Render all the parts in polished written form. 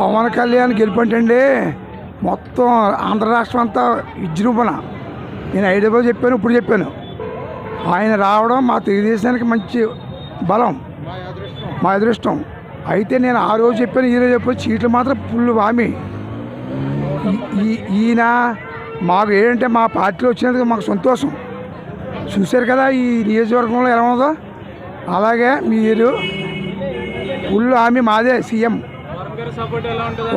పవన్ కళ్యాణ్ గెలుపంటండి మొత్తం ఆంధ్ర రాష్ట్రం అంతా విజృంభణ. నేను హైదరాబాద్ చెప్పాను, ఇప్పుడు చెప్పాను. ఆయన రావడం మా తెలుగుదేశానికి మంచి బలం, మా అదృష్టం. అయితే నేను ఆ రోజు చెప్పాను, ఈ రోజు చెప్పాను, సీట్లు మాత్రం ఫుల్ హామీ. ఈయన మాకు ఏంటంటే మా పార్టీలో వచ్చినందుకు మాకు సంతోషం. చూశారు కదా ఈ నియోజకవర్గంలో ఎలా ఉందో, అలాగే మీరు ఫుల్ హామీ మాదే. CM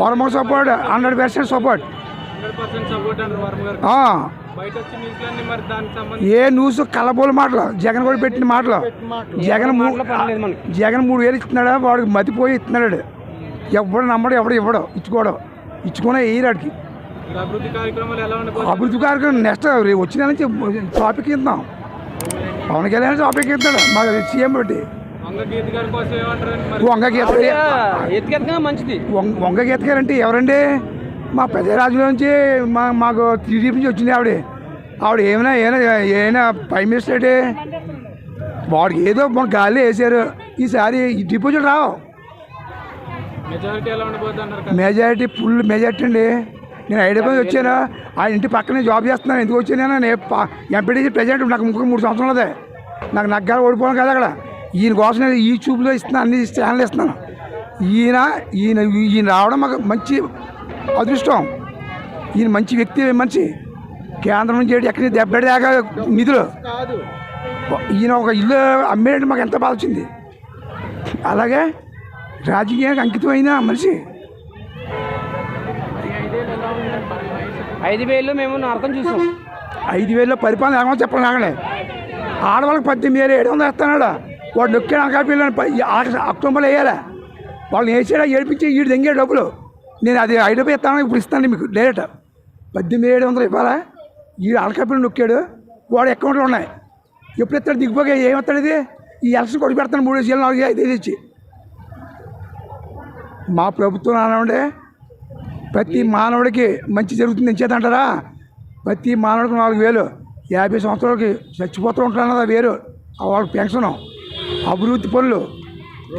Varma support 100% support. ఏ న్యూస్ కలబోలు మాటలు, జగన్ కూడా పెట్టిన మాటలు. జగన్ 3000 ఇస్తున్నాడా, వాడికి మతిపోయి ఇస్తున్నాడు. ఎవడు నమ్మడు, ఎవడు ఇవ్వడు, ఇచ్చుకునే వేయరాడికి. అభివృద్ధి కార్యక్రమం నెక్స్ట్ వచ్చిన నుంచి టాపిక్ ఇద్దాం. పవన్ కళ్యాణ్ టాపిక్ ఇస్తాడు మా సీఎం పెట్టి. వంగ గీత గారంటే ఎవరండి? మా పెద్దరాజుల నుంచి మాకు టీడీపీ నుంచి వచ్చింది ఆవిడ ఏమైనా ప్రైమ్ మినిస్టర్ అంటే వాడికి ఏదో మన గాలి వేసారు. ఈసారి డిపాజిట్ రావు. మెజారిటీ ఫుల్ మెజారిటీ అండి. నేను హైదరాబాద్ వచ్చాను, ఆ ఇంటి పక్కనే జాబ్ చేస్తున్నాను. ఎందుకు వచ్చాను? నేను ఎంపీటీసీ ప్రెసిడెంట్. నాకు 3 సంవత్సరాలు అదే. నాకు నగ్గాలు ఓడిపోను కదా అక్కడ. ఈయన కోసం నేను యూట్యూబ్లో ఇస్తున్నాను, అన్ని ఛానల్ ఇస్తున్నాను. ఈయన రావడం మాకు మంచి అదృష్టం. ఈయన మంచి వ్యక్తి, మంచి కేంద్రం నుంచి ఎక్కడి దెబ్బడి దాకా నిధులు. ఈయన ఒక ఇల్లు అమ్మేయండి మాకు ఎంత బాధ వచ్చింది. అలాగే రాజకీయానికి అంకితమైన మనిషి. 5,000 మేము అర్థం చూసాం. 5,000 పరిపాలన ఏమో చెప్పండి. నాగలే ఆడవాళ్ళకి 18,700 వేస్తున్నాడు. వాడు నొక్కాడు అనకాపిల్లని అక్టోబర్లో వేయాలి. వాళ్ళని వేసాడా ఏడిపించి వీడు దెంగే డబ్బులు. నేను అది 5 ఇస్తాను, ఇప్పుడు ఇస్తాను మీకు డైరెక్ట్. 18,700 ఇవ్వాలా? వీడు అనకాపిల్లని నొక్కాడు, వాడు అకౌంట్లో ఉన్నాయి. ఎప్పుడు ఇస్తాడు? దిగిపోగా ఏమవుతాడు? ఇది ఈ ఎలక్షన్ కొట్టి పెడతాను 3 వేలు 4 5 ఇచ్చి. మా ప్రభుత్వం అనండి ప్రతి మానవుడికి మంచి జరుగుతుంది. ఎంచేతంటారా? ప్రతి మానవుడికి 4,000. 50 సంవత్సరాలకి చచ్చిపోతూ ఉంటారన్నది అది వేరు. వాళ్ళకి పెన్షను, అభివృద్ధి పనులు,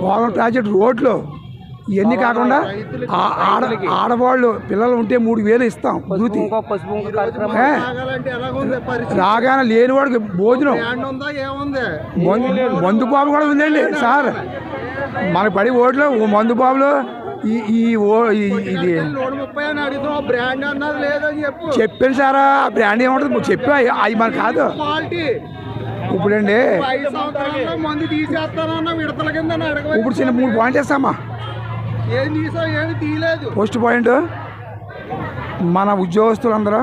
పోలం ప్రాజెక్టు, రోడ్లు, ఇవన్నీ కాకుండా ఆడవాళ్ళు పిల్లలు ఉంటే 3,000 ఇస్తాం. అభివృద్ధి రాగానే లేనివాడికి భోజనం, మందు బాబు కూడా ఉందండి సార్. మనకు పడి ఓట్లు మందు బాబులు. ఇది చెప్పాను సారా, బ్రాండ్ ఏముంటుంది చెప్పా, అవి మనకు కాదు. ఇప్పుడండి ఇప్పుడు చిన్న 3 పాయింట్ వేస్తామా. ఫస్ట్ పాయింట్, మన ఉద్యోగస్తులందరూ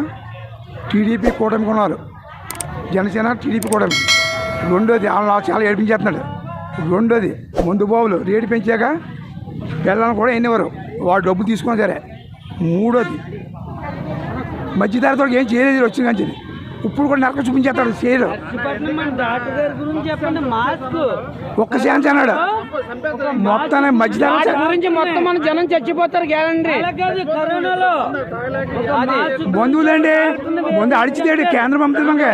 టీడీపీ కూటమి కొన్నారు. జనసేన టీడీపీ కూటమి. రెండోది చాలా ఏడిపించేస్తున్నాడు. రెండోది మందు బాబులు రేటు పెంచాక పిల్లలను కూడా ఎన్నివారు, వాడు డబ్బు తీసుకొని సరే. మూడోది మధ్యధరతో ఏం చేయలేదు వచ్చిన కానీ ఇప్పుడు కూడా నరక చూపించేస్తాడు చేయరు. ఒక్క ఛాన్స్ అన్నాడు మొత్తాన్ని మధ్యధర గురించి మొత్తం మన జనం చచ్చిపోతారు గ్యారంటీ. బంధువులండి ముందు అడిచితేడు కేంద్ర పంపుతున్నాగా.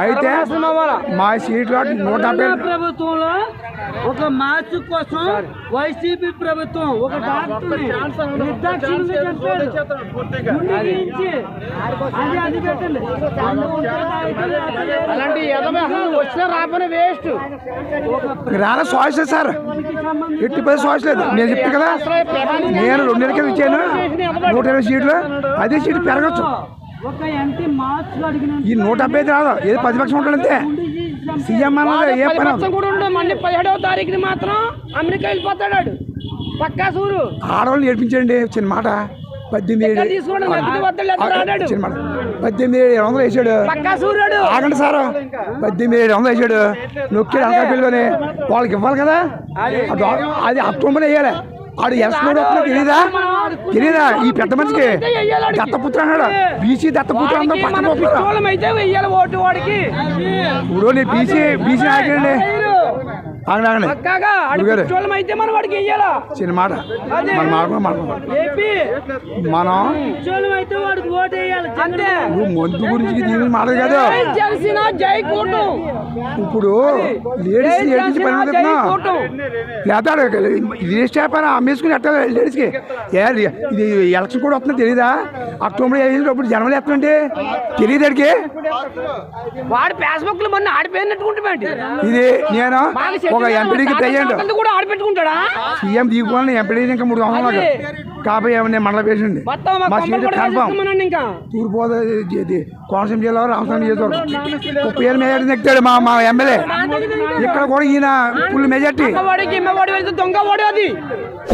అయితే మా సీట్లో 170 ప్రభుత్వంలో ఒక మార్చు కోసం వైసీపీ ప్రభుత్వం ఒక అలాంటి వచ్చినా రాకపోయినా వేస్ట్. రానా సాయిస్ లేదు సార్, ఎట్టి 10 సాయిస్ లేదు. నేను చెప్తా కదా, నేను 2 నెలల కింద ఇచ్చాను 120 సీట్లు. అదే సీట్లు పెరగచ్చు. ఈ 170 రాదు, ఏదో 10 లక్షలు ఉంటాడు అంతే. సీఎం అన్నది ఏ పని కూడా ఉండదు. మళ్ళీ 17వ తారీఖుని మాత్రం అమెరికా వెళ్ళిపోతాడు పక్కా సూరు. ఆడవాళ్ళు నేర్పించండి చిన్న మాట. 18,700 వేసాడు. ఆగండి సార్, 18,700 వేసాడు. నొక్కాడు అంకా పిల్లలని. వాళ్ళకి ఇవ్వాలి కదా, అది అక్టోబర్ వేయాలి. ఆడు ఎలక్షన్ తెలీదా ఈ పెద్ద మనిషికి? దత్తపుత్ర అన్నాడు. బీసీ దత్తపుత్ర అందరూ పక్కన ఇప్పుడు నేను బీసీ ఆగండి. ఆగండి పక్కాగా గురుగారు. ఆడపిచ్చోళ్ళం అయితే మనం వాడికి వెయ్యాలా చిన్న మాట మనం మాట్లాడుకున్నాం ఏపీ మనం పిచ్చోళ్ళం అయితే వాడికి ఓటు వేయాలి అంతే నువ్వు మందు గురించి దీని మాట కాదు జై జనసేన జై కూటం ఇప్పుడు లేడీస్ జై ఏడించి పని జనసేన జై పెడుతున్నా కూటం లేదా రిజిస్టర్ అయిపోయినా అమ్మేసుకుని ఎట్లా లేడీస్కి ఇది ఎలక్షన్ కూడా వస్తుందో తెలీదా అక్టోబర్ వేసినప్పుడు జనవరి ఎత్తుంటే తెలియదు అడిగి వాడు ఫేస్బుక్ లో మొన్న ఆడిపోయినట్టుకుంటామండి ఇది నేను ఒక ఎంపీడీకి తెయ్యండి కూడా ఆడిపెట్టుకుంటాడా సీఎం దిగిపోవాలి ఎంపీడీ ఇంకా 3 సంవత్సరాలు కాబట్టి ఏమన్నా మండల పేషెంట్ మొత్తం మా మా కొమ్మలు సీట్ కూడా కన్ఫామ్ వేసేస్తున్నానండి ఇంకా తూర్పుగోదావరి కోనసీమ జిల్లా రామస్వామి నియోజకవర్గం 30,000 మెజార్టీ నెక్కాడు మా ఎమ్మెల్యే ఇక్కడ కూడా ఈయన ఫుల్ మెజార్టీ వాడికి ఇమ్మవాడి వెళ్తే దొంగ వాడు అది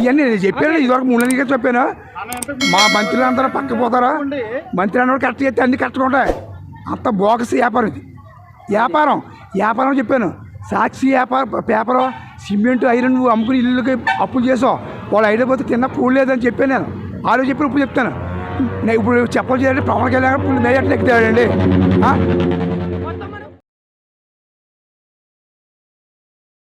ఇవన్నీ నేను చెప్పాను ఇదివరకు 3 నెలలుగా చెప్పాను మా మంత్రులు అందరూ పక్క పోతారా మంత్రి అన్నవాడు కరెక్ట్ చేస్తే అన్ని కరెక్ట్గా ఉంటాయి అంత బోగస్ వ్యాపారం ఇది వ్యాపారం చెప్పాను సాక్షి పేపరు సిమెంట్ ఐరన్ నువ్వు అమ్ముకుని ఇల్లుకి అప్పులు చేసావు వాళ్ళు ఐడియా పోతే తిన్న పూలు లేదని చెప్పాను నేను ఆలోచి చెప్పిన ఇప్పుడు చెప్తాను నేను ఇప్పుడు చెప్పాల్సి పవన్ కళ్యాణ్ ఫుల్ మెజార్టీ ఎక్కుతాడండి